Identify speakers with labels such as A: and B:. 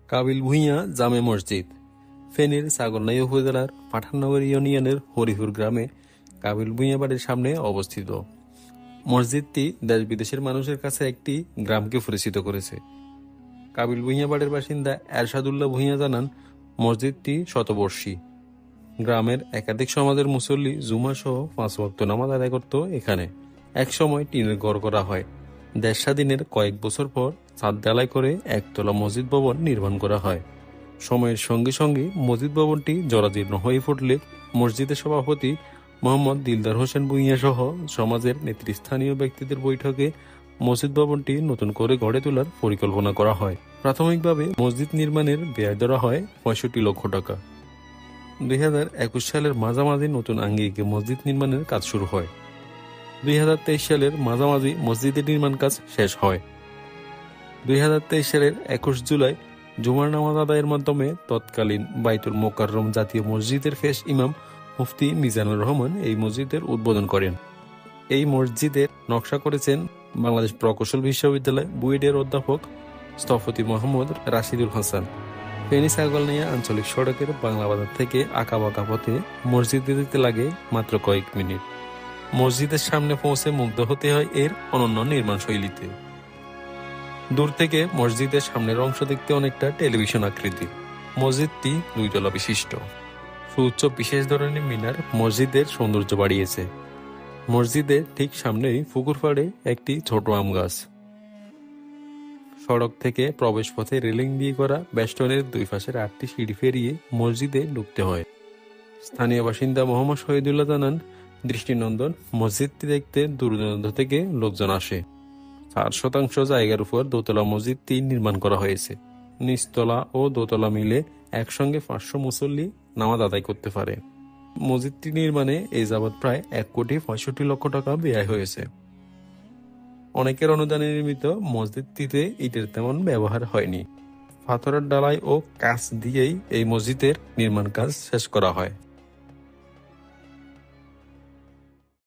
A: কাবিল ভূঁইয়া জামে মসজিদ ফেনীর ছাগলনাইয়া উপজেলার পাঠাননগর ইউনিয়নের হরিপুর গ্রামে কাবিল ভূঁইয়া বাড়ির সামনে অবস্থিত। মসজিদটি দেশ বিদেশের মানুষের কাছে একটি গ্রামকে পরিচিত করেছে। কাবিল ভূঁইয়া বাড়ির বাসিন্দা এরশাদুল্লাহ ভূঁইয়া জানান, মসজিদটি শতবর্ষী। গ্রামের একাধিক সমাজের মুসল্লি জুমা সহ 5 ওয়াক্ত নামাজ আদায় করত এখানে। এক সময় টিনের ঘর করা হয়। দেশ স্বাধীনের কয়েক বছর পর ছাদ ঢালাই করে একতলা মসজিদ ভবন নির্মাণ করা হয়। সময়ের সঙ্গে সঙ্গে মসজিদ ভবনটি জরাজীর্ণ হয়ে পড়লে মসজিদের সভাপতি মোহাম্মদ দিলদার হোসেন ভূঁইয়া সহ সমাজের নেতৃস্থানীয় ব্যক্তিদের বৈঠকে মসজিদ ভবনটি নতুন করে গড়ে তোলার পরিকল্পনা করা হয়। প্রাথমিকভাবে মসজিদ নির্মাণের ব্যয় ধরা হয় 65 লক্ষ টাকা। 2021 সালের মাঝামাঝি নতুন আঙ্গিকে মসজিদ নির্মাণের কাজ শুরু হয়। 2023 সালের মাঝামাঝি মসজিদের নির্মাণ কাজ শেষ হয়। 2023 সালের 21 জুলাই জুমার নামাজ আদায়ের মাধ্যমে তৎকালীন বাইতুল মোকাররম জাতীয় মসজিদের ফেস ইমাম মুফতি মিজানুর রহমান এই মসজিদের উদ্বোধন করেন। এই মসজিদের নকশা করেছেন বাংলাদেশ প্রকৌশল বিশ্ববিদ্যালয় বুয়েটের অধ্যাপক স্থপতি মোহাম্মদ রাশিদুল হাসান। ফেনী ছাগলনাইয়া আঞ্চলিক সড়কের বাংলা বাজার থেকে আঁকাবাঁকা পথে মসজিদে যেতে লাগে মাত্র কয়েক মিনিট। মসজিদের সামনে পৌঁছে মুগ্ধ হতে হয় এর অনন্য নির্মাণ শৈলীতে। দূর থেকে মসজিদের সামনের অংশ দেখতে অনেকটা টেলিভিশন আকৃতি। মসজিদটি 2 তলা বিশিষ্ট। সুউচ্চ বিশেষ ধরনের মিনার মসজিদের সৌন্দর্য বাড়িয়েছে। মসজিদের ঠিক সামনেই পুকুর পাড়ে একটি ছোট আম গাছ। সড়ক থেকে প্রবেশ পথে রেলিং দিয়ে করা বেষ্টনের 2 পাশের 8টি সিঁড়ি পেরিয়ে মসজিদে ঢুকতে হয়। স্থানীয় বাসিন্দা মোহাম্মদ শহীদুল্লাহ জানান, দৃষ্টিনন্দন মসজিদটি দেখতে দূর দূরান্ত থেকে লোকজন আসে। 4% জায়গার উপর দোতলা মসজিদটি নির্মাণ করা হয়েছে। নিচতলা ও দোতলা মিলে একসঙ্গে 500 মুসল্লি নামাজ আদায় করতে পারে। মসজিদটি নির্মাণে এই যাবৎ প্রায় 1,65 লক্ষ টাকা ব্যয় হয়েছে। অনেকের অনুদানে নির্মিত মসজিদটিতে ইটের তেমন ব্যবহার হয়নি। পাথরের ঢালাই ও কাঁচ দিয়েই এই মসজিদের নির্মাণ কাজ শেষ করা হয়।